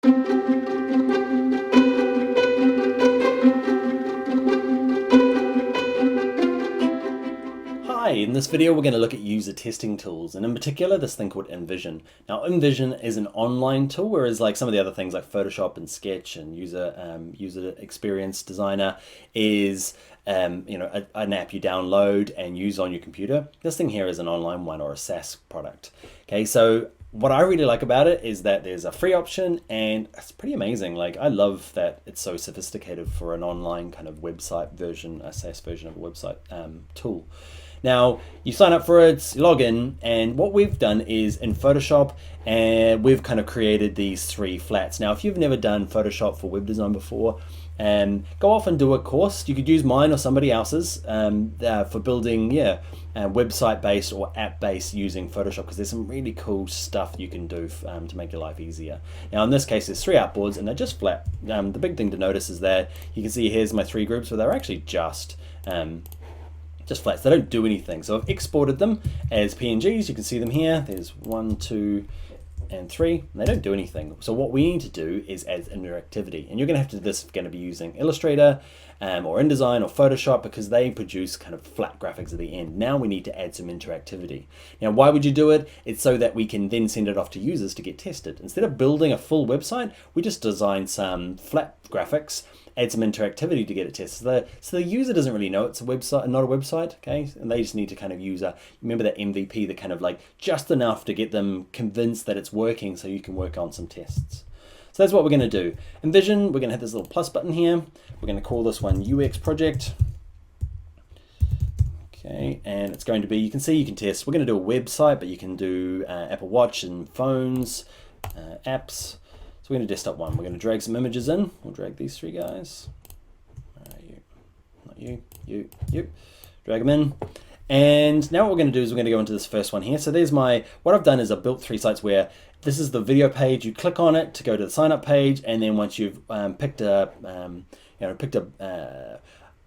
Hi, in this video we're going to look at user testing tools, and in particular this thing called InVision. Now InVision is an online tool, whereas like some of the other things like Photoshop and Sketch and user experience designer is an app you download and use on your computer. This thing here is an online one, or a SaaS product. Okay, so what I really like about it is that there's a free option, and it's pretty amazing. Like, I love that it's so sophisticated for an online kind of website version, a SaaS version of a website tool. Now, you sign up for it, you log in, and what we've done is in Photoshop, and we've kind of created these three flats. Now, if you've never done Photoshop for web design before, go off and do a course. You could use mine or somebody else's for building, website-based or app-based using Photoshop, because there's some really cool stuff you can do to make your life easier. Now, in this case, there's three artboards, and they're just flat. The big thing to notice is that you can see here's my three groups, where they're actually just flats. They don't do anything. So I've exported them as PNGs. You can see them here. There's 1, 2, and 3. And they don't do anything. So what we need to do is add interactivity. And you're going to have to do this if you're going to be using Illustrator or InDesign or Photoshop, because they produce kind of flat graphics at the end. Now we need to add some interactivity. Now, why would you do it? It's so that we can then send it off to users to get tested. Instead of building a full website, we just design some flat graphics, add some interactivity to get it tested. So the user doesn't really know it's a website, not a website, okay? And they just need to kind of use remember that MVP, the kind of like just enough to get them convinced that it's working, so you can work on some tests. So that's what we're going to do. InVision, we're going to hit this little plus button here. We're going to call this one UX project. Okay, and it's going to be, you can see you can test. We're going to do a website, but you can do Apple Watch and phones, apps. So we're going to desktop one. We're going to drag some images in. We'll drag these three guys. You. Drag them in. And now what we're going to do is we're going to go into this first one here. So there's what I've done is I've built three sites where this is the video page. You click on it to go to the sign up page, and then once you've picked your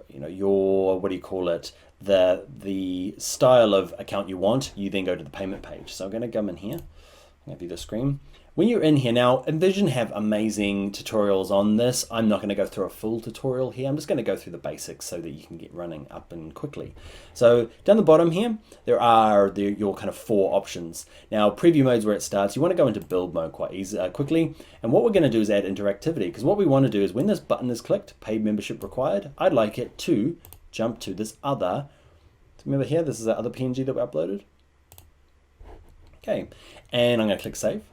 what do you call it, the style of account you want, you then go to the payment page. So I'm going to come in here. I'm going to view the screen. When you're in here now, InVision have amazing tutorials on this. I'm not going to go through a full tutorial here. I'm just going to go through the basics so that you can get running up and quickly. So down the bottom here, there are your kind of four options. Now, preview mode's where it starts. You want to go into build mode quite quickly. And what we're going to do is add interactivity, because what we want to do is when this button is clicked, paid membership required, I'd like it to jump to this other. Remember here, this is the other PNG that we uploaded. Okay, and I'm going to click save.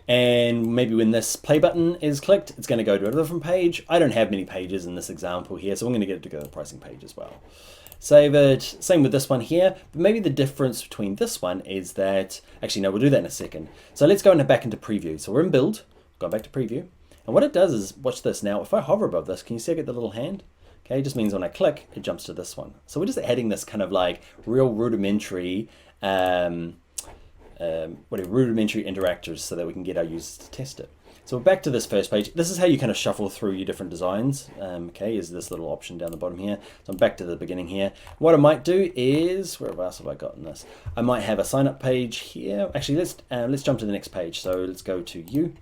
And maybe when this play button is clicked, it's going to go to a different page. I don't have many pages in this example here, so I'm going to get it to go to the pricing page as well. Save it. Same with this one here. But maybe the difference between this one is that, actually no, we'll do that in a second. So let's go back into preview. So we're in build, going back to preview. And what it does is, watch this now, if I hover above this, can you see I get the little hand? Okay, it just means when I click, it jumps to this one. So we're just adding this kind of like real rudimentary rudimentary interactors so that we can get our users to test it. So we're back to this first page. This is how you kind of shuffle through your different designs. Is this little option down the bottom here. So I'm back to the beginning here. What I might do is, where else have I gotten this? I might have a sign up page here. Actually, let's jump to the next page. So let's go to you.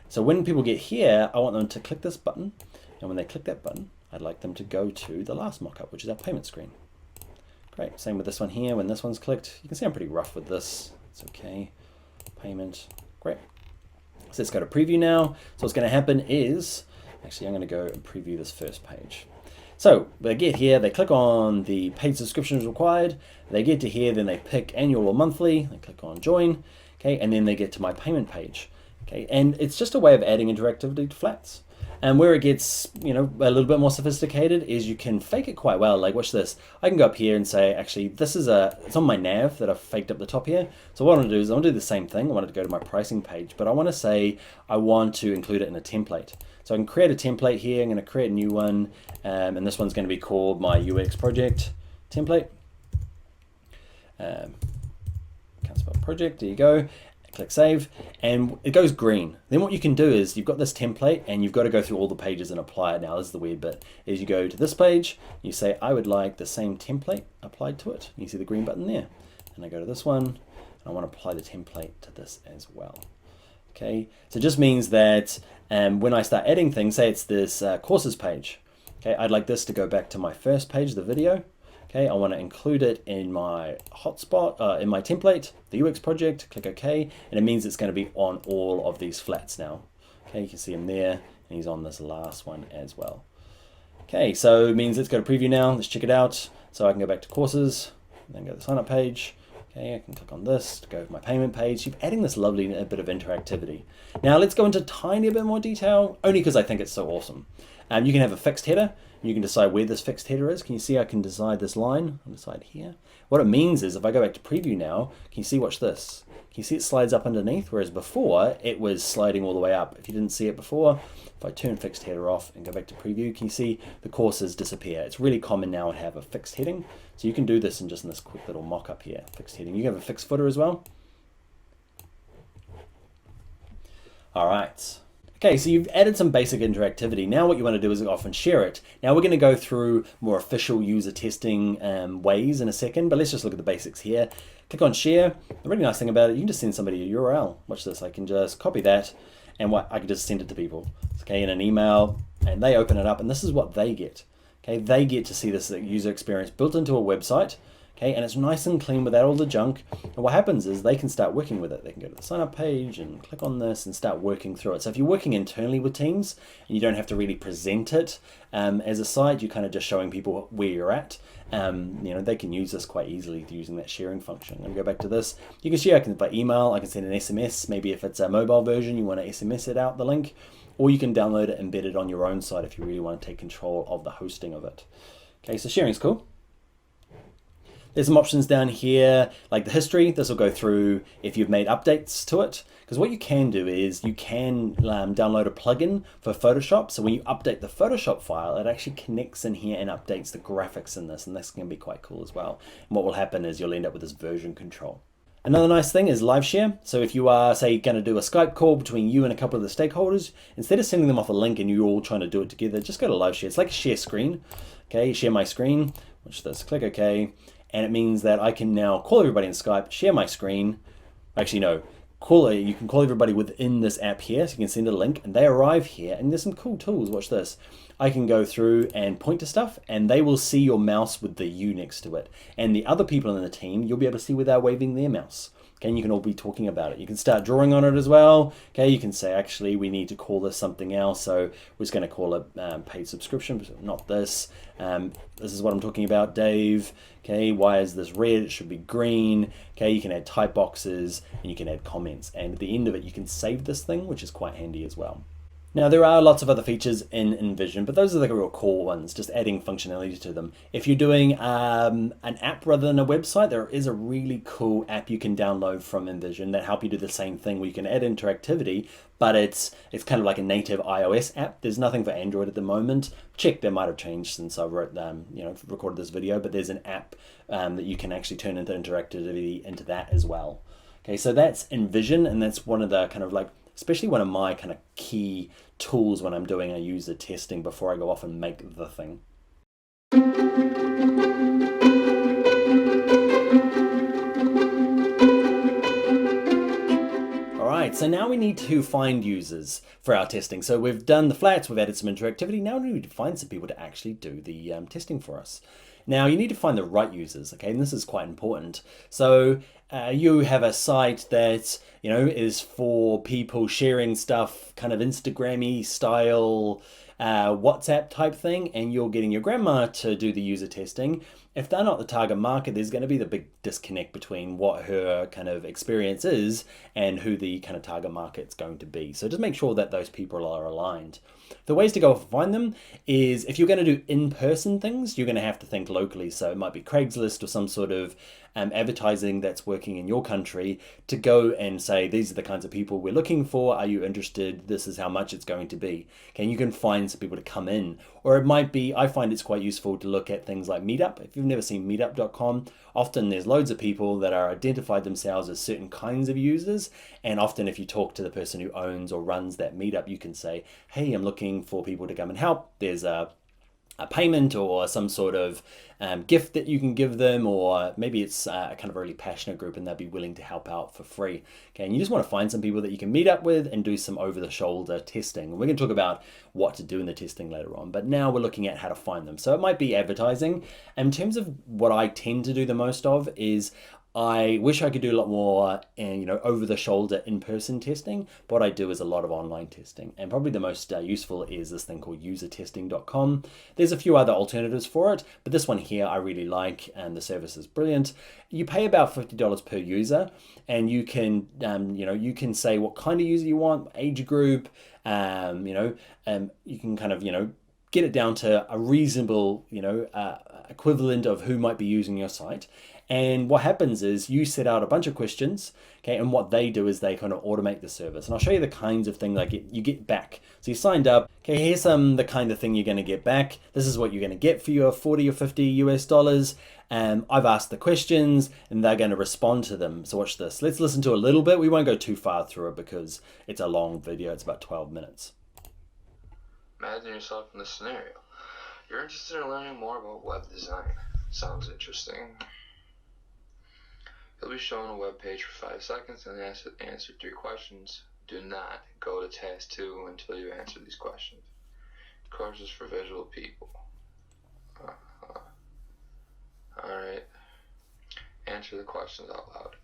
So when people get here, I want them to click this button. And when they click that button, I'd like them to go to the last mockup, which is our payment screen. Great, same with this one here. When this one's clicked, you can see I'm pretty rough with this. It's okay. Payment. Great. So let's go to preview now. So what's going to happen is, actually I'm going to go and preview this first page. So they get here, they click on the paid subscriptions required. They get to here, then they pick annual or monthly. They click on join. Okay, and then they get to my payment page. Okay, and it's just a way of adding interactivity to flats. And where it gets, a little bit more sophisticated is you can fake it quite well. Like, watch this. I can go up here and say, actually, this is it's on my nav that I've faked up the top here. So what I want to do is I want to do the same thing. I want it to go to my pricing page, but I want to say I want to include it in a template. So I can create a template here. I'm going to create a new one, and this one's going to be called my UX project template. Can't spell project. There you go. Click save, and it goes green. Then what you can do is you've got this template and you've got to go through all the pages and apply it. Now this is the weird bit, is you go to this page, you say I would like the same template applied to it. You see the green button there, and I go to this one and I want to apply the template to this as well. Okay, so it just means that And when I start adding things, say it's this courses page. Okay, I'd like this to go back to my first page of the video. Okay, I want to include it in my hotspot, in my template, the UX project, click OK, and it means it's going to be on all of these flats now. Okay, you can see him there, and he's on this last one as well. Okay, so it means let's go to preview now, let's check it out. So I can go back to courses, then go to the sign up page. Okay, I can click on this to go to my payment page. You're adding this lovely bit of interactivity. Now let's go into a tiny bit more detail, only because I think it's so awesome. You can have a fixed header. You can decide where this fixed header is. Can you see I can decide this line on the side here? What it means is if I go back to preview now, can you see, watch this? Can you see it slides up underneath? Whereas before it was sliding all the way up. If you didn't see it before, if I turn fixed header off and go back to preview, can you see the courses disappear? It's really common now to have a fixed heading. So you can do this in just in this quick little mock-up here, fixed heading. You can have a fixed footer as well. All right. Okay, so you've added some basic interactivity. Now what you want to do is often share it. Now we're going to go through more official user testing ways in a second, but let's just look at the basics here. Click on share. The really nice thing about it, you can just send somebody a URL. Watch this, I can just copy that and I can just send it to people. Okay, in an email, and they open it up, and this is what they get. Okay, they get to see this user experience built into a website. Okay, and it's nice and clean without all the junk. And what happens is they can start working with it. They can go to the sign up page and click on this and start working through it. So if you're working internally with teams and you don't have to really present it as a site, you're kind of just showing people where you're at. They can use this quite easily using that sharing function. I'm going to go back to this. You can share by email. I can send an SMS. Maybe if it's a mobile version, you want to SMS it out the link, or you can download it, embed it on your own site if you really want to take control of the hosting of it. Okay, so sharing is cool. There's some options down here, like the history. This will go through if you've made updates to it. Because what you can do is you can download a plugin for Photoshop. So when you update the Photoshop file, it actually connects in here and updates the graphics in this. And this can be quite cool as well. And what will happen is you'll end up with this version control. Another nice thing is live share. So if you are, say, going to do a Skype call between you and a couple of the stakeholders, instead of sending them off a link and you're all trying to do it together, just go to live share. It's like a share screen. Okay, share my screen. Watch this, click OK. And it means that I can now call everybody in Skype, share my screen. Actually, no, you can call everybody within this app here. So you can send a link and they arrive here. And there's some cool tools. Watch this. I can go through and point to stuff and they will see your mouse with the U next to it. And the other people in the team, you'll be able to see where they're waving their mouse. Okay, and you can all be talking about it. You can start drawing on it as well. Okay, you can say, actually, we need to call this something else. So we're just going to call it paid subscription, not this. This is what I'm talking about, Dave. Okay, why is this red? It should be green. Okay, you can add type boxes and you can add comments. And at the end of it, you can save this thing, which is quite handy as well. Now, there are lots of other features in InVision, but those are the real core ones, just adding functionality to them. If you're doing an app rather than a website, there is a really cool app you can download from InVision that help you do the same thing where you can add interactivity, but it's kind of like a native iOS app. There's nothing for Android at the moment. Check, that might have changed since I recorded this video, but there's an app that you can actually turn into interactivity into that as well. Okay, so that's InVision, and that's one of the kind of like, especially one of my kind of key tools when I'm doing a user testing before I go off and make the thing. All right, so now we need to find users for our testing. So we've done the flats, we've added some interactivity. Now we need to find some people to actually do the testing for us. Now you need to find the right users, okay? And this is quite important. So you have a site that, is for people sharing stuff, kind of Instagram-y style, WhatsApp type thing, and you're getting your grandma to do the user testing. If they're not the target market, there's going to be the big disconnect between what her kind of experience is and who the kind of target market's going to be. So just make sure that those people are aligned. The ways to go find them is if you're going to do in-person things, you're going to have to think locally. So it might be Craigslist or some sort of advertising that's working in your country to go and say, these are the kinds of people we're looking for. Are you interested? This is how much it's going to be. Okay, and you can find some people to come in. Or it might be, I find it's quite useful to look at things like Meetup. If you've never seen meetup.com, often there's loads of people that are identified themselves as certain kinds of users. And often if you talk to the person who owns or runs that meetup, you can say, hey, I'm looking for people to come and help. There's a a payment or some sort of gift that you can give them, or maybe it's a kind of a really passionate group and they'll be willing to help out for free. Okay, and you just want to find some people that you can meet up with and do some over-the-shoulder testing. We're going to talk about what to do in the testing later on, but now we're looking at how to find them. So it might be advertising. In terms of what I tend to do the most of is I wish I could do a lot more, and over the shoulder in-person testing. But what I do is a lot of online testing, and probably the most useful is this thing called usertesting.com. There's a few other alternatives for it, but this one here I really like, and the service is brilliant. You pay about $50 per user, and you can you can say what kind of user you want, age group, you can kind of get it down to a reasonable equivalent of who might be using your site. And what happens is you set out a bunch of questions, okay, and what they do is they kind of automate the service. And I'll show you the kinds of thing like you get back. So you signed up, okay, here's the kind of thing you're going to get back. This is what you're going to get for your 40 or 50 US dollars. I've asked the questions and they're going to respond to them. So watch this. Let's listen to a little bit. We won't go too far through it because it's a long video. It's about 12 minutes. Imagine yourself in this scenario. You're interested in learning more about web design. Sounds interesting. You'll be shown a web page for 5 seconds and answer 3 questions. Do not go to task 2 until you answer these questions. Courses for visual people. Alright. Answer the questions out loud.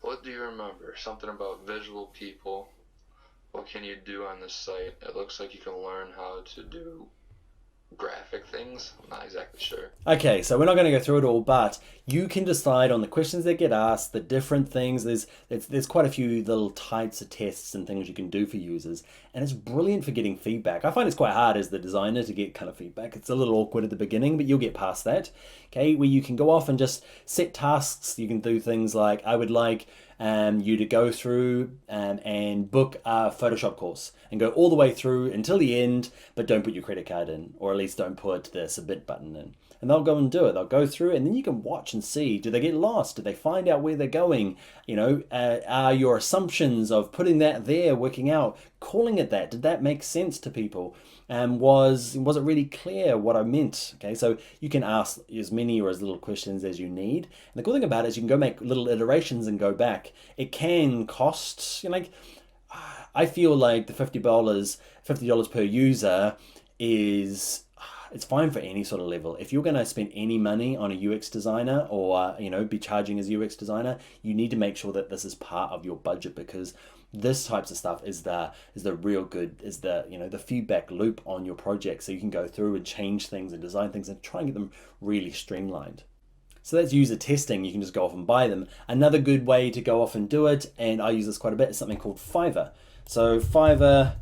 What do you remember? Something about visual people. What can you do on this site? It looks like you can learn how to do graphic things. I'm not exactly sure. Okay, so we're not going to go through it all, but you can decide on the questions that get asked, the different things. There's quite a few little types of tests and things you can do for users, and it's brilliant for getting feedback. I find it's quite hard as the designer to get kind of feedback. It's a little awkward at the beginning, but you'll get past that. Okay, where you can go off and just set tasks. You can do things like, I would like you to go through and book a Photoshop course and go all the way through until the end, but don't put your credit card in, or at least don't put the submit button in. And they'll go and do it. They'll go through, and then you can watch and see, do they get lost? Do they find out where they're going? Are your assumptions of putting that there working out? Calling it that, did that make sense to people? Was it really clear what I meant? Okay, so you can ask as many or as little questions as you need. And the cool thing about it is you can go make little iterations and go back. It can cost, I feel like the $50 per user is, it's fine for any sort of level. If you're going to spend any money on a UX designer or be charging as a UX designer, you need to make sure that this is part of your budget, because this types of stuff is the real good, is the feedback loop on your project, so you can go through and change things and design things and try and get them really streamlined. So that's user testing. You can just go off and buy them. Another good way to go off and do it, and I use this quite a bit, is something called Fiverr. So Fiverr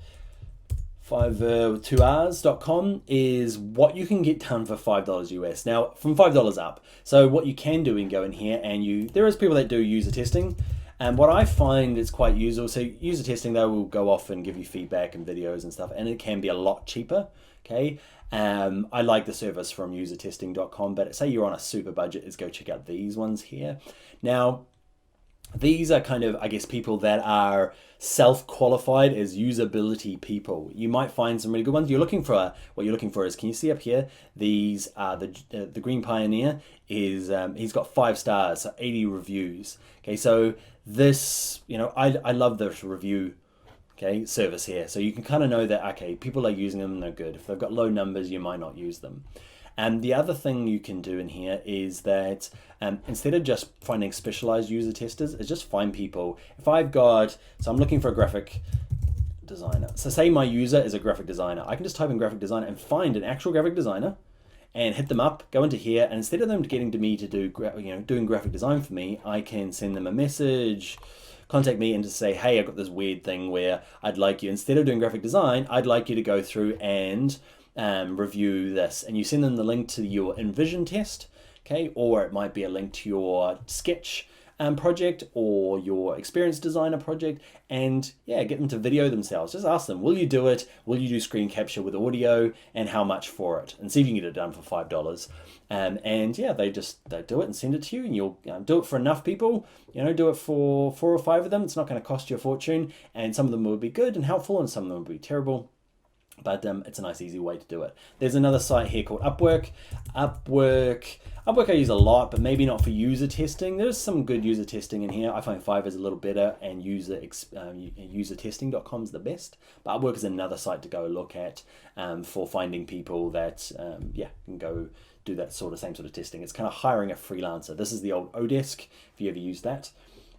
2Rs.com is what you can get done for $5 US. Now, from $5 up. So what you can do and go in here, and there is people that do user testing. And what I find is quite useful. So user testing, they will go off and give you feedback and videos and stuff, and it can be a lot cheaper. Okay. I like the service from usertesting.com, but say you're on a super budget, is go check out these ones here. Now, these are kind of, I guess, people that are self-qualified as usability people. You might find some really good ones. What you're looking for is, can you see up here? These are the Green Pioneer is he's got 5 stars, so 80 reviews. Okay, so this, I love this review service here. So you can kind of know that, okay, people are using them, they're good. If they've got low numbers, you might not use them. And the other thing you can do in here is that instead of just finding specialized user testers, is just find people. So I'm looking for a graphic designer. So say my user is a graphic designer. I can just type in graphic designer and find an actual graphic designer and hit them up, go into here, and instead of them getting to me to do, doing graphic design for me, I can send them a message, contact me and just say, hey, I've got this weird thing where I'd like you, instead of doing graphic design, I'd like you to go through and review this, and you send them the link to your InVision test, okay, or it might be a link to your sketch project or your experience designer project, and yeah, get them to video themselves. Just ask them, will you do it? Will you do screen capture with audio, and how much for it? And see if you can get it done for $5. And yeah, they do it and send it to you, and you'll do it for enough people. Do it for 4 or 5 of them. It's not going to cost you a fortune, and some of them will be good and helpful, and some of them will be terrible. but it's a nice easy way to do it. There's another site here called Upwork. Upwork I use a lot, but maybe not for user testing. There's some good user testing in here. I find Fiverr is a little better, and usertesting.com is the best. But Upwork is another site to go look at for finding people that can go do that same sort of testing. It's kind of hiring a freelancer. This is the old Odesk, if you ever use that.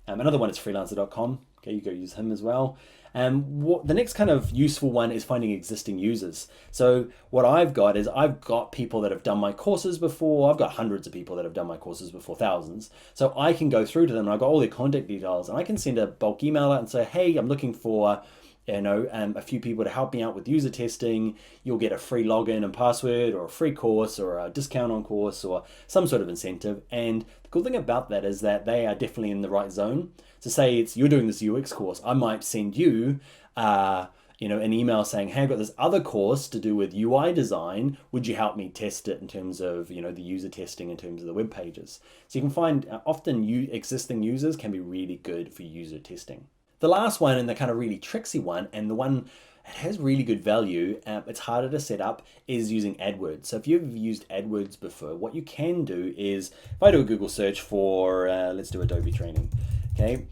Another one is freelancer.com. Okay, you go use him as well. The next kind of useful one is finding existing users. So what I've got is I've got people that have done my courses before. I've got hundreds of people that have done my courses before, thousands. So I can go through to them and I've got all their contact details, and I can send a bulk email out and say, hey, I'm looking for a few people to help me out with user testing. You'll get a free login and password, or a free course, or a discount on course, or some sort of incentive. And the cool thing about that is that they are definitely in the right zone. So say you're doing this UX course, I might send you an email saying, hey, I've got this other course to do with UI design. Would you help me test it in terms of, the user testing in terms of the web pages? So you can find often existing users can be really good for user testing. The last one, and the kind of really tricksy one, and the one that has really good value, it's harder to set up, is using AdWords. So if you've used AdWords before, what you can do is, if I do a Google search for, let's do Adobe training, okay?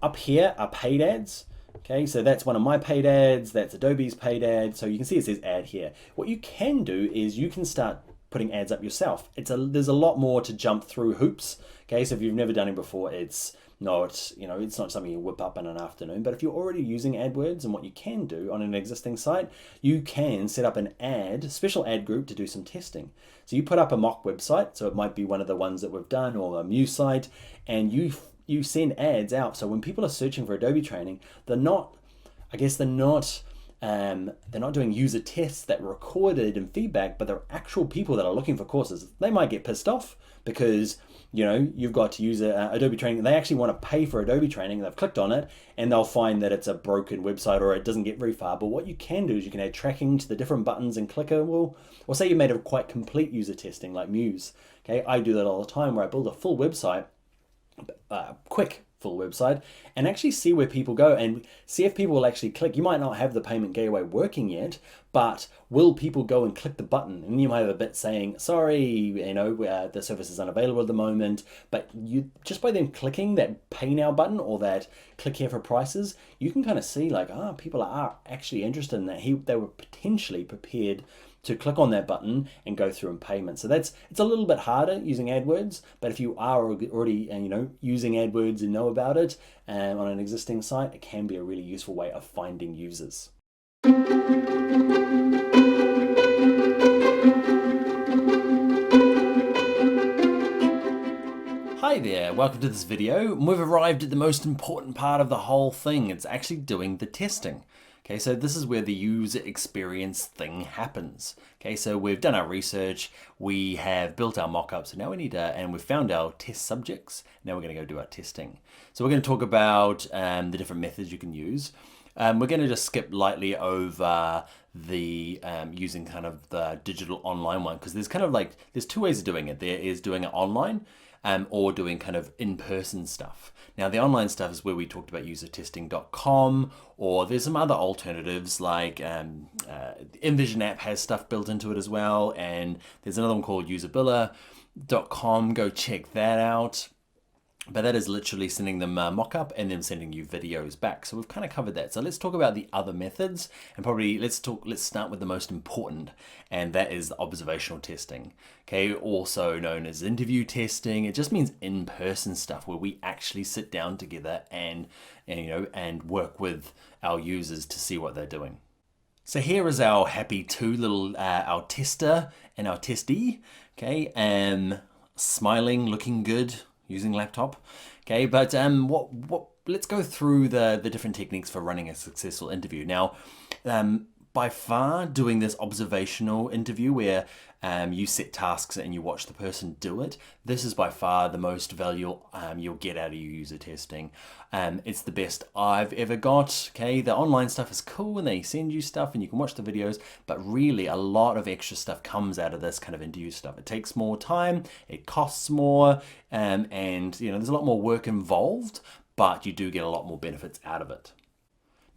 Up here are paid ads. Okay, so that's one of my paid ads, that's Adobe's paid ad. So you can see it says ad here. What you can do is you can start putting ads up yourself. There's a lot more to jump through hoops. Okay, so if you've never done it before, it's not something you whip up in an afternoon. But if you're already using AdWords, and what you can do on an existing site, you can set up an special ad group to do some testing. So you put up a mock website, so it might be one of the ones that we've done, or a Muse site, and you send ads out. So when people are searching for Adobe training, they're not doing user tests that were recorded and feedback, but they're actual people that are looking for courses. They might get pissed off because you've got to use Adobe training. They actually want to pay for Adobe training. They've clicked on it and they'll find that it's a broken website or it doesn't get very far. But what you can do is you can add tracking to the different buttons and clickable. Or say you made a quite complete user testing like Muse. Okay, I do that all the time where I build a full website, quick full website, and actually see where people go and see if people will actually click. You might not have the payment gateway working yet, but will people go and click the button? And you might have a bit saying, sorry, the service is unavailable at the moment, but you just by them clicking that pay now button or that click here for prices, you can kind of see like, people are actually interested in that. They were potentially prepared to click on that button and go through and payment. So it's a little bit harder using AdWords, but if you are already using AdWords and know about it on an existing site, it can be a really useful way of finding users. Hi there, welcome to this video. We've arrived at the most important part of the whole thing. It's actually doing the testing. Okay, so this is where the user experience thing happens. Okay, so we've done our research, we have built our mockups, and now we need and we've found our test subjects. Now we're going to go do our testing. So we're going to talk about the different methods you can use. We're going to just skip lightly over the using kind of the digital online one, because there's two ways of doing it. There is doing it online or doing kind of in-person stuff. Now the online stuff is where we talked about usertesting.com, or there's some other alternatives like InVision app has stuff built into it as well, and there's another one called usabilla.com. Go check that out. But that is literally sending them a mock-up and then sending you videos back. So we've kind of covered that. So let's talk about the other methods, and probably let's start with the most important, and that is observational testing. Okay, also known as interview testing. It just means in-person stuff where we actually sit down together and work with our users to see what they're doing. So here is our happy two little our tester and our testee. Okay, smiling, looking good, using laptop. Okay, but let's go through the different techniques for running a successful interview. Now, by far doing this observational interview where you set tasks and you watch the person do it, this is by far the most value you'll get out of your user testing. It's the best I've ever got. Okay, the online stuff is cool and they send you stuff and you can watch the videos, but really a lot of extra stuff comes out of this kind of interview stuff. It takes more time, it costs more, and there's a lot more work involved, but you do get a lot more benefits out of it.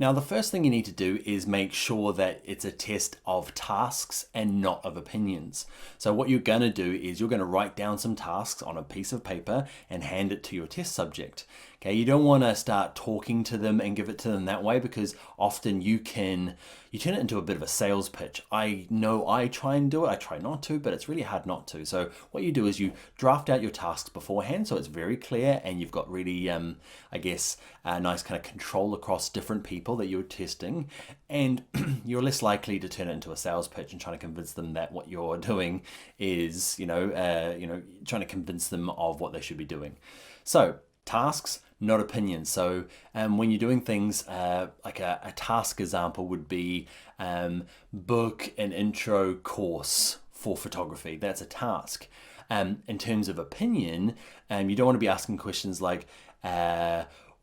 Now, the first thing you need to do is make sure that it's a test of tasks and not of opinions. So what you're going to do is you're going to write down some tasks on a piece of paper and hand it to your test subject. Okay, you don't want to start talking to them and give it to them that way, because often you turn it into a bit of a sales pitch. I know I try and do it, I try not to, but it's really hard not to. So what you do is you draft out your tasks beforehand so it's very clear and you've got really, I guess, a nice kind of control across different people that you're testing, and you're less likely to turn it into a sales pitch and trying to convince them that what you're doing is, trying to convince them of what they should be doing. So tasks, not opinions. So when you're doing things like a task example would be book an intro course for photography. That's a task. In terms of opinion, you don't want to be asking questions like,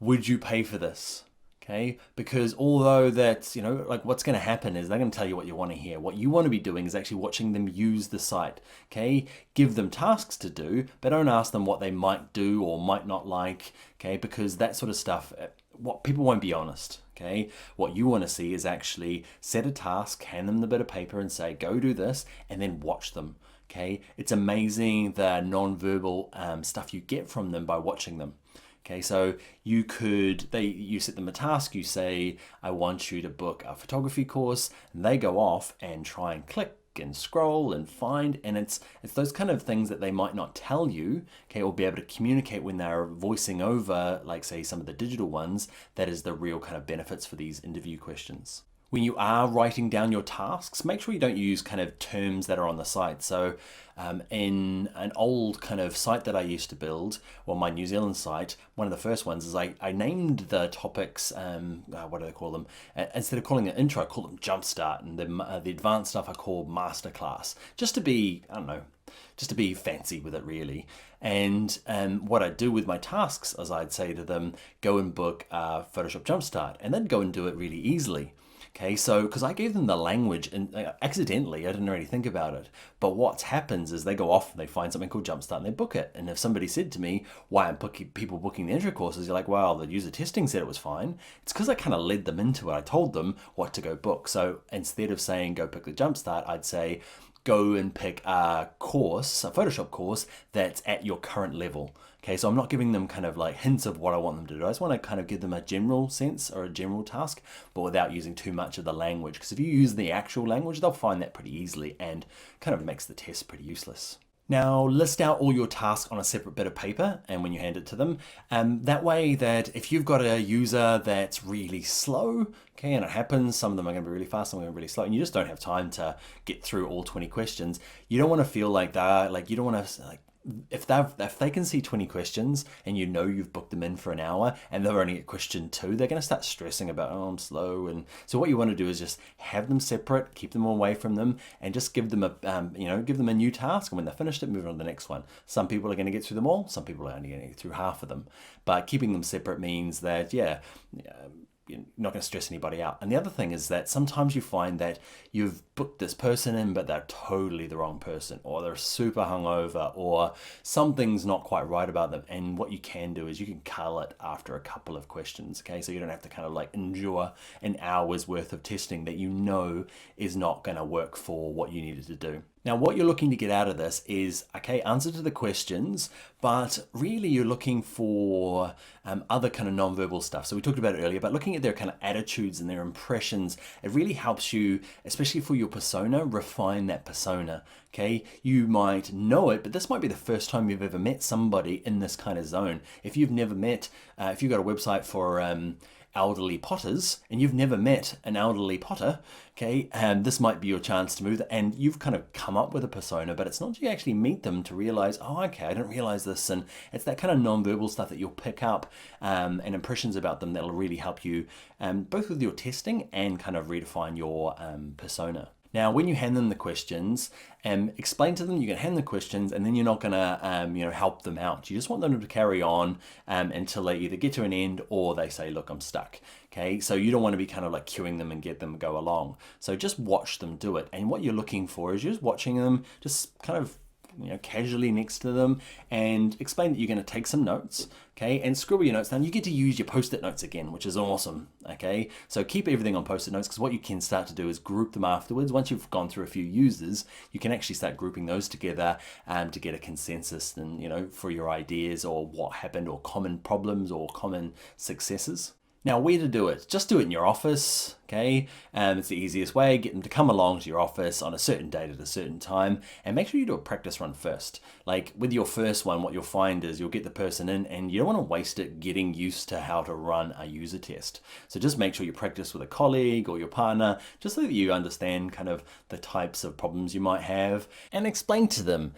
would you pay for this? Okay, because although that's, like what's going to happen is they're going to tell you what you want to hear. What you want to be doing is actually watching them use the site. Okay, give them tasks to do, but don't ask them what they might do or might not like. Okay, because that sort of stuff, what people won't be honest. Okay, what you want to see is actually set a task, hand them the bit of paper and say, go do this, and then watch them. Okay, it's amazing the non-verbal stuff you get from them by watching them. Okay, so you set them a task, you say, I want you to book a photography course, and they go off and try and click and scroll and find, and it's those kind of things that they might not tell you, okay, or be able to communicate when they're voicing over, like say some of the digital ones, that is the real kind of benefits for these interview questions. When you are writing down your tasks, make sure you don't use kind of terms that are on the site. So in an old kind of site that I used to build, well, my New Zealand site, one of the first ones is I named the topics, what do they call them? Instead of calling it intro, I call them jumpstart, and the advanced stuff I call masterclass, just to be, I don't know, just to be fancy with it really. And what I do with my tasks is I'd say to them, go and book Photoshop Jumpstart, and then go and do it really easily. Okay, so because I gave them the language and accidentally, I didn't really think about it. But what happens is they go off and they find something called Jumpstart and they book it. And if somebody said to me, why aren't people booking the intro courses? You're like, well, the user testing said it was fine. It's because I kind of led them into it. I told them what to go book. So instead of saying go pick the Jumpstart, I'd say go and pick a course, a Photoshop course that's at your current level. Okay, so I'm not giving them kind of like hints of what I want them to do. I just want to kind of give them a general sense or a general task, but without using too much of the language. Because if you use the actual language, they'll find that pretty easily and kind of makes the test pretty useless. Now list out all your tasks on a separate bit of paper and when you hand it to them, that way that if you've got a user that's really slow, okay, and it happens, some of them are going to be really fast, some of them are really slow, and you just don't have time to get through all 20 questions, you don't want to feel like that, like you don't want to, like, if they can see 20 questions and you know you've booked them in for an hour and they're only at question 2, they're going to start stressing about, oh, I'm slow. And so what you want to do is just have them separate, keep them away from them, and just give them a new task. And when they're finished it, move on to the next one. Some people are going to get through them all. Some people are only going to get through half of them. But keeping them separate means that, you're not going to stress anybody out. And the other thing is that sometimes you find that you've booked this person in, but they're totally the wrong person, or they're super hungover, or something's not quite right about them. And what you can do is you can cull it after a couple of questions. Okay, so you don't have to kind of like endure an hour's worth of testing that you know is not going to work for what you needed to do. Now, what you're looking to get out of this is, okay, answer to the questions, but really you're looking for other kind of non-verbal stuff. So we talked about it earlier, but looking at their kind of attitudes and their impressions, it really helps you, especially for your persona, refine that persona. Okay, you might know it, but this might be the first time you've ever met somebody in this kind of zone. If you've never met, if you've got a website for elderly potters and you've never met an elderly potter, okay, this might be your chance to move, and you've kind of come up with a persona, but it's not until you actually meet them to realize, oh, okay, I didn't realize this. And it's that kind of non-verbal stuff that you'll pick up and impressions about them that'll really help you both with your testing and kind of redefine your persona. Now, when you hand them the questions, explain to them, you can hand the questions, and then you're not going to help them out. You just want them to carry on until they either get to an end or they say, look, I'm stuck. Okay, so you don't want to be kind of like cueing them and get them to go along. So just watch them do it. And what you're looking for is you're just watching them, just kind of casually next to them and explain that you're going to take some notes, okay, and scribble your notes down. You get to use your post-it notes again, which is awesome, okay? So keep everything on post-it notes, because what you can start to do is group them afterwards. Once you've gone through a few users, you can actually start grouping those together to get a consensus and, for your ideas or what happened or common problems or common successes. Now, where to do it? Just do it in your office, okay? It's the easiest way. Get them to come along to your office on a certain date at a certain time, and make sure you do a practice run first. Like with your first one, what you'll find is you'll get the person in, and you don't want to waste it getting used to how to run a user test. So just make sure you practice with a colleague or your partner, just so that you understand kind of the types of problems you might have, and explain to them.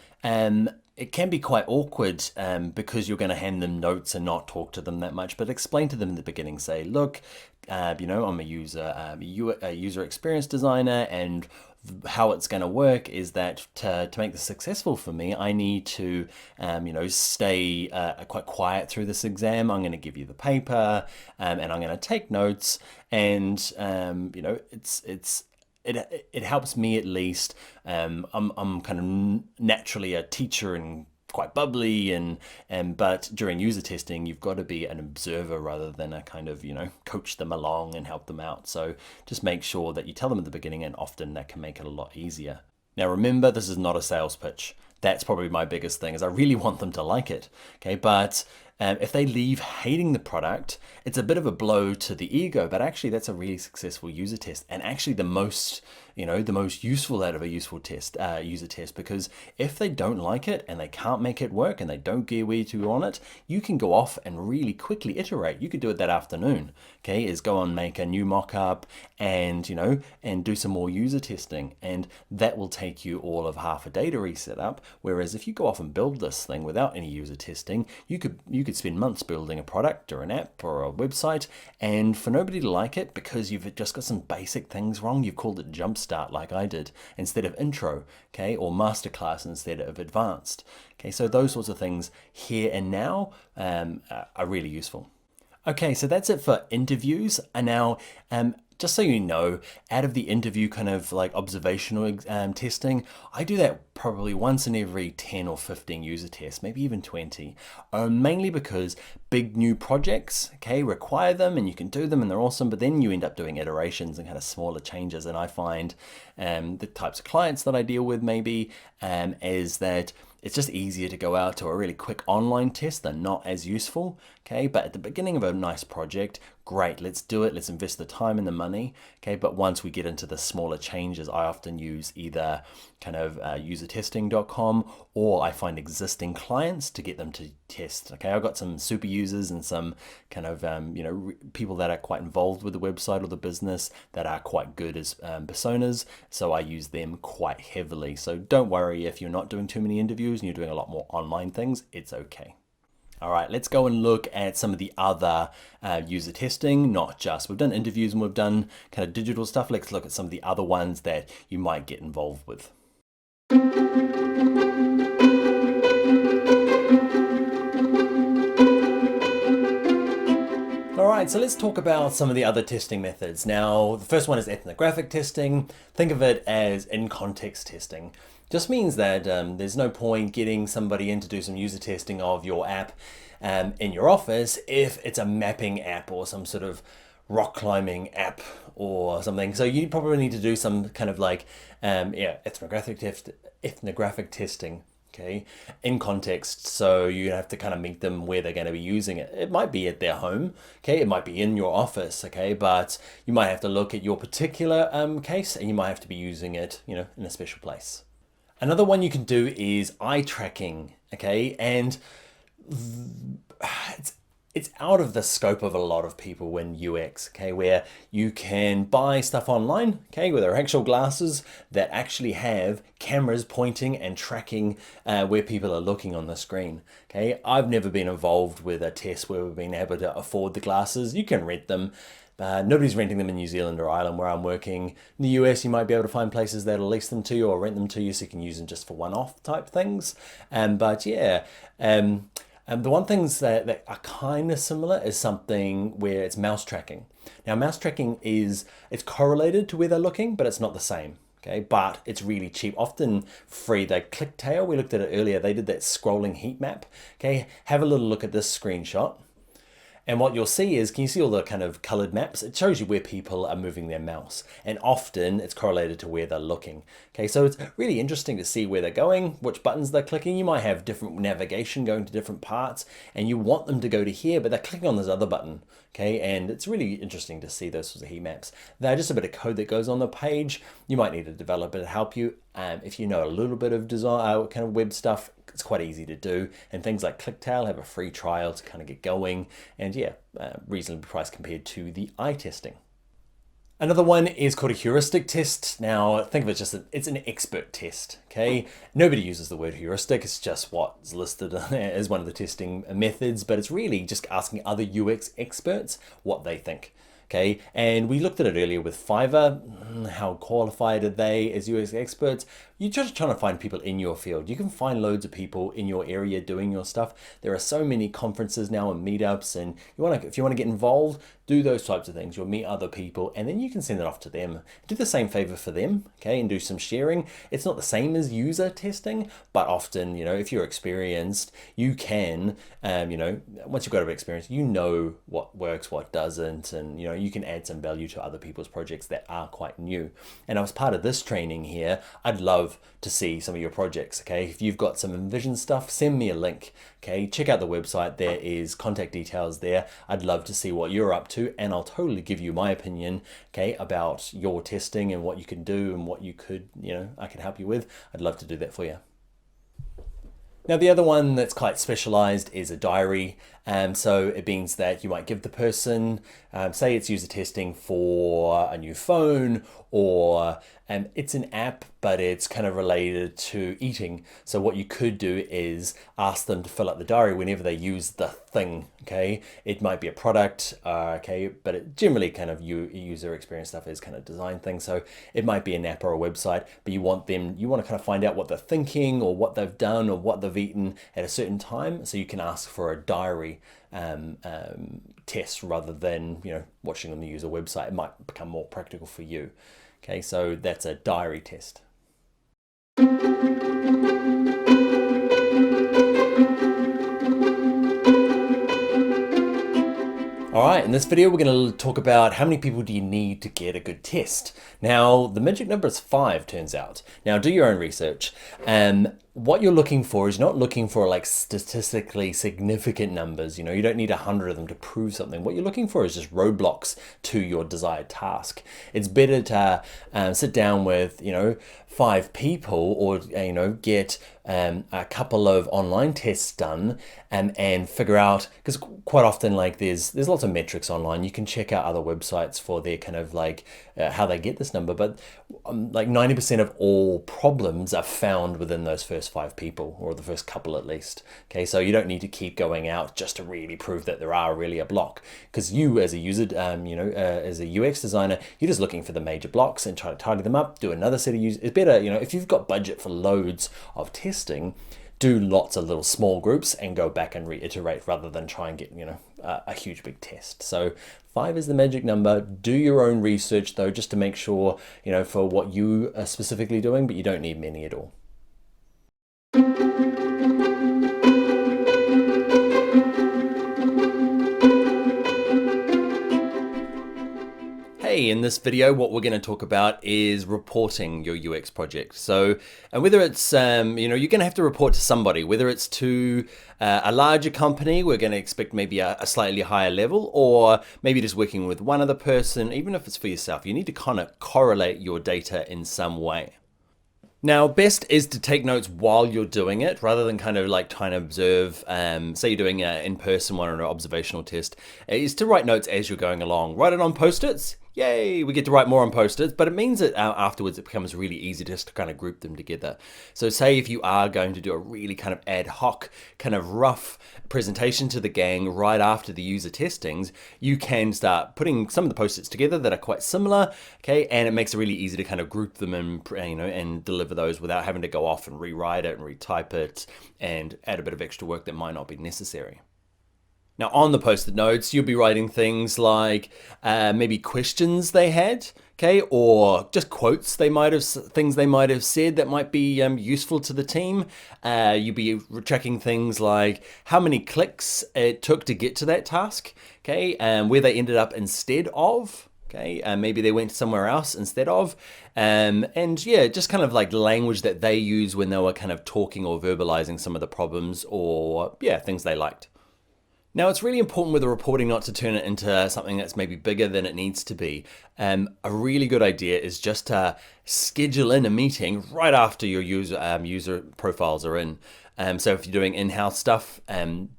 It can be quite awkward because you're going to hand them notes and not talk to them that much, but explain to them in the beginning. Say, look, I'm a user experience designer, and how it's going to work is that to make this successful for me, I need to, stay quite quiet through this exam. I'm going to give you the paper, and I'm going to take notes, and it helps me at least. I'm kind of naturally a teacher and quite bubbly, but during user testing, you've got to be an observer rather than a kind of, coach them along and help them out. So just make sure that you tell them at the beginning, and often that can make it a lot easier. Now remember, this is not a sales pitch. That's probably my biggest thing, is I really want them to like it. Okay, but if they leave hating the product, it's a bit of a blow to the ego, but actually that's a really successful user test, and actually the most useful out of a useful test, user test, because if they don't like it and they can't make it work and they don't get where you want it, you can go off and really quickly iterate. You could do it that afternoon, okay, is go and make a new mock-up and do some more user testing, and that will take you all of half a day to reset up. Whereas if you go off and build this thing without any user testing, you could spend months building a product or an app or a website, and for nobody to like it because you've just got some basic things wrong, you've called it Jumpstart like I did instead of Intro, okay, or Masterclass instead of Advanced. Okay, so those sorts of things here and now are really useful. Okay, so that's it for interviews. And now, just so you know, out of the interview kind of like observational testing, I do that probably once in every 10 or 15 user tests, maybe even 20, mainly because big new projects, okay, require them, and you can do them and they're awesome, but then you end up doing iterations and kind of smaller changes. And I find the types of clients that I deal with maybe is that it's just easier to go out to a really quick online test. They're not as useful, okay? But at the beginning of a nice project, great, let's do it. Let's invest the time and the money, okay? But once we get into the smaller changes, I often use either kind of usertesting.com, or I find existing clients to get them to test, okay? I've got some super users and some kind of, people that are quite involved with the website or the business that are quite good as personas. So I use them quite heavily. So don't worry if you're not doing too many interviews and you're doing a lot more online things, it's okay. All right, let's go and look at some of the other user testing, not just, we've done interviews and we've done kind of digital stuff. Let's look at some of the other ones that you might get involved with. All right, so let's talk about some of the other testing methods. Now, the first one is ethnographic testing. Think of it as in-context testing. Just means that there's no point getting somebody in to do some user testing of your app in your office if it's a mapping app or some sort of rock climbing app or something. So you probably need to do some kind of like ethnographic testing, okay, in context. So you have to kind of meet them where they're going to be using it. It might be at their home, okay, it might be in your office, okay, but you might have to look at your particular case, and you might have to be using it, in a special place. Another one you can do is eye tracking, okay, and it's out of the scope of a lot of people in UX, okay, where you can buy stuff online, okay, with their actual glasses that actually have cameras pointing and tracking where people are looking on the screen, okay. I've never been involved with a test where we've been able to afford the glasses. You can rent them. Nobody's renting them in New Zealand or Ireland where I'm working. In the US, you might be able to find places that'll lease them to you or rent them to you so you can use them just for one-off type things. But yeah, the one things that are kind of similar is something where it's mouse tracking. Now, mouse tracking it's correlated to where they're looking, but it's not the same. Okay, but it's really cheap, often free. The Clicktail, we looked at it earlier, they did that scrolling heat map. Okay, have a little look at this screenshot. And what you'll see is, can you see all the kind of colored maps? It shows you where people are moving their mouse. And often it's correlated to where they're looking. Okay, so it's really interesting to see where they're going, which buttons they're clicking. You might have different navigation going to different parts, and you want them to go to here, but they're clicking on this other button. Okay, and it's really interesting to see those sorts of heat maps. They're just a bit of code that goes on the page. You might need a developer to help you. If you know a little bit of design, kind of web stuff, it's quite easy to do. And things like Clicktail have a free trial to kind of get going. And yeah, reasonably priced compared to the eye testing. Another one is called a heuristic test. Now, think of it just, it's an expert test, okay? Nobody uses the word heuristic. It's just what's listed as one of the testing methods, but it's really just asking other UX experts what they think. Okay, and we looked at it earlier with Fiverr. How qualified are they as UX experts? You're just trying to find people in your field. You can find loads of people in your area doing your stuff. There are so many conferences now and meetups, and if you want to get involved, do those types of things. You'll meet other people, and then you can send it off to them. Do the same favor for them, okay, and do some sharing. It's not the same as user testing, but often, if you're experienced, you can, once you've got a bit of experience, you know what works, what doesn't, and you can add some value to other people's projects that are quite new. And as part of this training here, I'd love to see some of your projects, okay? If you've got some InVision stuff, send me a link, okay? Check out the website, there is contact details there. I'd love to see what you're up to, and I'll totally give you my opinion, okay, about your testing and what you can do and what you could, I can help you with. I'd love to do that for you. Now, the other one that's quite specialized is a diary. So it means that you might give the person, say it's user testing for a new phone, or it's an app, but it's kind of related to eating. So what you could do is ask them to fill out the diary whenever they use the thing, okay? It might be a product, okay, but it generally kind of user experience stuff is kind of design things. So it might be an app or a website, but you want to kind of find out what they're thinking or what they've done or what they've eaten at a certain time. So you can ask for a diary test rather than watching on the user website. It might become more practical for you. Okay, so that's a diary test. All right, in this video, we're going to talk about how many people do you need to get a good test. Now, the magic number is 5, turns out. Now, do your own research. What you're looking for is not looking for like statistically significant numbers. You don't need 100 of them to prove something. What you're looking for is just roadblocks to your desired task. It's better to sit down with 5 people, or get a couple of online tests done and figure out, because quite often there's lots of metrics online. You can check out other websites for their kind of how they get this number, but 90% of all problems are found within those first 5 people, or the first couple at least. Okay, so you don't need to keep going out just to really prove that there are really a block, because you as a user, as a UX designer, you're just looking for the major blocks and try to tidy them up, do another set of use. It's better, if you've got budget for loads of testing, do lots of little small groups and go back and reiterate rather than try and get, a huge big test. So 5 is the magic number. Do your own research though, just to make sure, for what you are specifically doing, but you don't need many at all. In this video, what we're going to talk about is reporting your UX project. So whether it's, you're going to have to report to somebody, whether it's to a larger company, we're going to expect maybe a slightly higher level, or maybe just working with one other person. Even if it's for yourself, you need to kind of correlate your data in some way. Now, best is to take notes while you're doing it, rather than kind of trying to observe. Say you're doing an in-person one or an observational test, is to write notes as you're going along. Write it on Post-its. Yay, we get to write more on Post-its, but it means that afterwards it becomes really easy just to kind of group them together. So say if you are going to do a really kind of ad hoc, kind of rough presentation to the gang right after the user testings, you can start putting some of the Post-its together that are quite similar, okay, and it makes it really easy to kind of group them and and deliver those without having to go off and rewrite it and retype it and add a bit of extra work that might not be necessary. Now, on the Post-it notes, you'll be writing things like maybe questions they had, okay, or just quotes things they might have said that might be useful to the team. You'd be tracking things like how many clicks it took to get to that task, okay, and where they ended up instead of. Okay, maybe they went somewhere else instead of, and yeah, just kind of like language that they use when they were kind of talking or verbalizing some of the problems or yeah, things they liked. Now, it's really important with the reporting not to turn it into something that's maybe bigger than it needs to be. A really good idea is just to schedule in a meeting right after your user profiles are in. So if you're doing in-house stuff,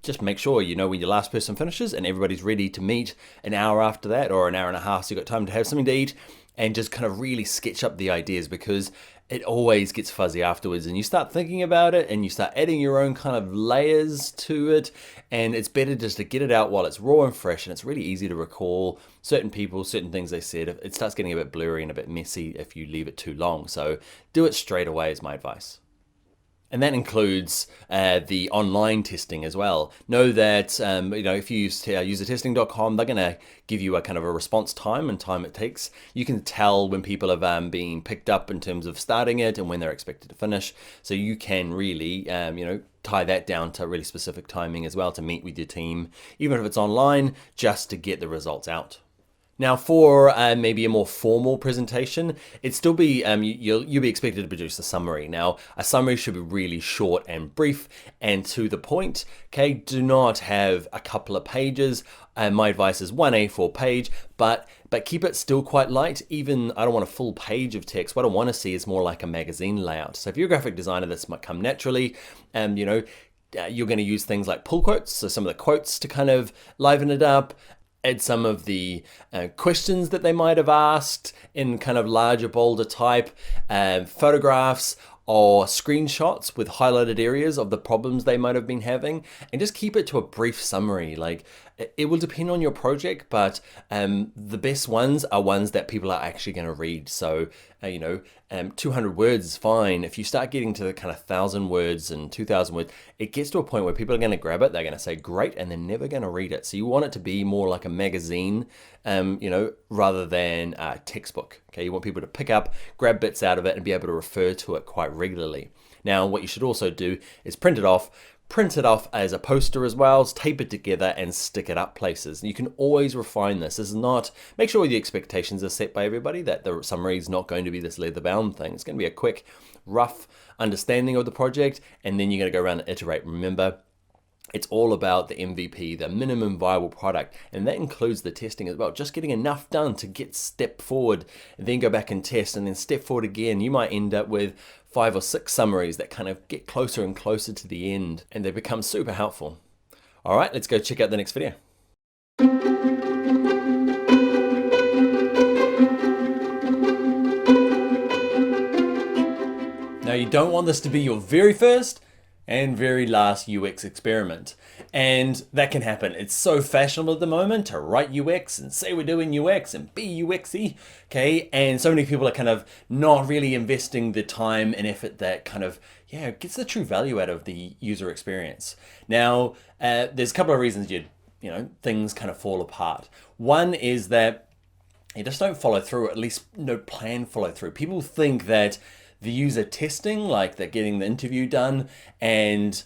just make sure you know when your last person finishes and everybody's ready to meet an hour after that or an hour and a half, so you've got time to have something to eat and just kind of really sketch up the ideas, because it always gets fuzzy afterwards and you start thinking about it and you start adding your own kind of layers to it, and it's better just to get it out while it's raw and fresh, and it's really easy to recall certain people, certain things they said. It starts getting a bit blurry and a bit messy if you leave it too long, so do it straight away is my advice. And that includes the online testing as well. Know that if you use usertesting.com, they're going to give you a kind of a response time and time it takes. You can tell when people are being picked up in terms of starting it and when they're expected to finish. So you can really tie that down to really specific timing as well to meet with your team, even if it's online, just to get the results out. Now, for maybe a more formal presentation, it'd still be you'll be expected to produce a summary. Now, a summary should be really short and brief and to the point. Okay, do not have a couple of pages. My advice is one A4 page, but keep it still quite light. Even I don't want a full page of text. What I want to see is more like a magazine layout. So if you're a graphic designer, this might come naturally. You're going to use things like pull quotes, so some of the quotes to kind of liven it up. Add some of the questions that they might have asked in kind of larger, bolder type, photographs or screenshots with highlighted areas of the problems they might have been having, and just keep it to a brief summary. Like, it will depend on your project, but the best ones are ones that people are actually going to read. So 200 words is fine. If you start getting to the kind of 1,000 words and 2,000 words, it gets to a point where people are going to grab it, they're going to say great, and they're never going to read it. So you want it to be more like a magazine, rather than a textbook. Okay, you want people to pick up, grab bits out of it, and be able to refer to it quite regularly. Now, what you should also do is print it off as a poster as well, tape it together and stick it up places. And you can always refine this. This is not, make sure the expectations are set by everybody, that the summary is not going to be this leather bound thing. It's going to be a quick, rough understanding of the project, and then you're going to go around and iterate. Remember, it's all about the MVP, the minimum viable product, and that includes the testing as well. Just getting enough done to get step forward, and then go back and test, and then step forward again. You might end up with 5 or 6 summaries that kind of get closer and closer to the end, and they become super helpful. All right, let's go check out the next video. Now, you don't want this to be your very first and very last UX experiment. And that can happen. It's so fashionable at the moment to write UX and say we're doing UX and be UXy, okay? And so many people are kind of not really investing the time and effort that kind of, gets the true value out of the user experience. Now, there's a couple of reasons things kind of fall apart. One is that you just don't follow through, or at least no plan follow through. People think that the user testing, like they're getting the interview done and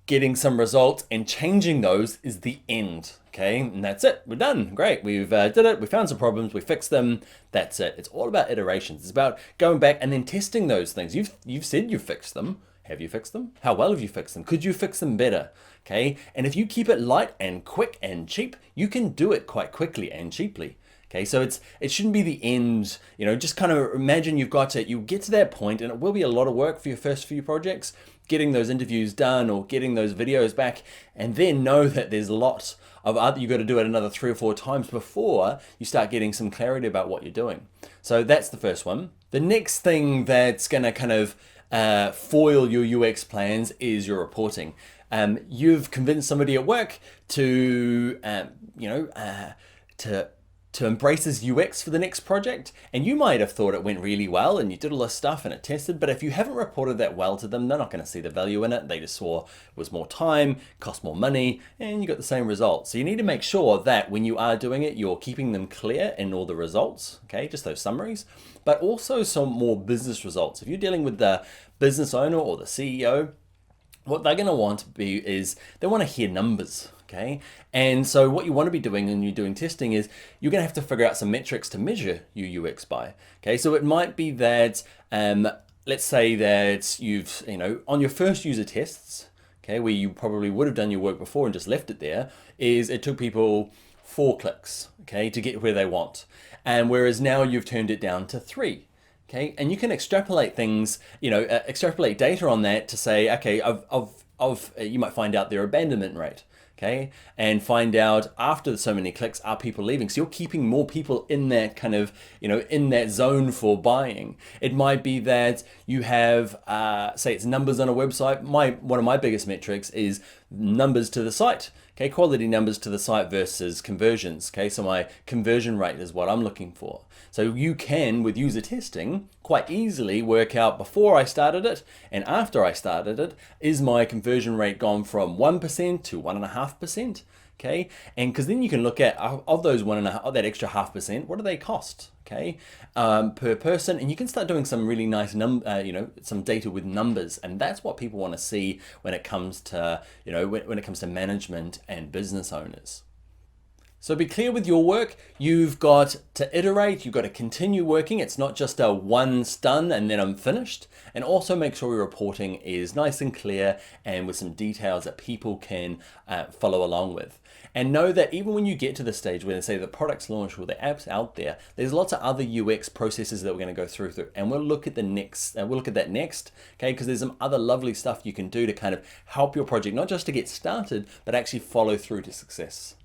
getting some results and changing those, is the end, okay? And that's it, we're done, great, we've did it, we found some problems, we fixed them, that's it. It's all about iterations. It's about going back and then testing those things. You've said you fixed them. Have you fixed them? How well have you fixed them? Could you fix them better? Okay, and if you keep it light and quick and cheap, you can do it quite quickly and cheaply. Okay, so it shouldn't be the end, just kind of imagine you get to that point, and it will be a lot of work for your first few projects, getting those interviews done or getting those videos back, and then know that there's lots of other, you've got to do it another 3 or 4 times before you start getting some clarity about what you're doing. So that's the first one. The next thing that's gonna kind of foil your UX plans is your reporting. You've convinced somebody at work to to embrace this UX for the next project. And you might have thought it went really well and you did all this stuff and it tested, but if you haven't reported that well to them, they're not going to see the value in it. They just saw it was more time, cost more money, and you got the same results. So you need to make sure that when you are doing it, you're keeping them clear in all the results, okay, just those summaries, but also some more business results. If you're dealing with the business owner or the CEO, what they're going to want to be is they want to hear numbers. Okay, and so what you want to be doing when you're doing testing is you're going to have to figure out some metrics to measure your UX by. Okay, so it might be that let's say that you've, on your first user tests, okay, where you probably would have done your work before and just left it there, is it took people 4 clicks, okay, to get where they want, and whereas now you've turned it down to 3. Okay, and you can extrapolate things, extrapolate data on that to say, okay, you might find out their abandonment rate. Okay, and find out after so many clicks, are people leaving? So you're keeping more people in that kind of, in that zone for buying. It might be that you have, say it's numbers on a website. One of my biggest metrics is numbers to the site. Okay, quality numbers to the site versus conversions. Okay, so my conversion rate is what I'm looking for. So you can, with user testing, quite easily work out before I started it and after I started it, is my conversion rate gone from 1% to 1.5%? Okay, and because then you can look at of those 1.5%, of that extra 0.5%, what do they cost? Okay, per person, and you can start doing some really nice some data with numbers, and that's what people want to see when it comes to when it comes to management and business owners. So be clear with your work. You've got to iterate, you've got to continue working. It's not just a once done and then I'm finished. And also make sure your reporting is nice and clear and with some details that people can follow along with. And know that even when you get to the stage where they say the product's launched or the app's out there, there's lots of other UX processes that we're going to go through, and we'll look at that next, okay? Because there's some other lovely stuff you can do to kind of help your project, not just to get started, but actually follow through to success.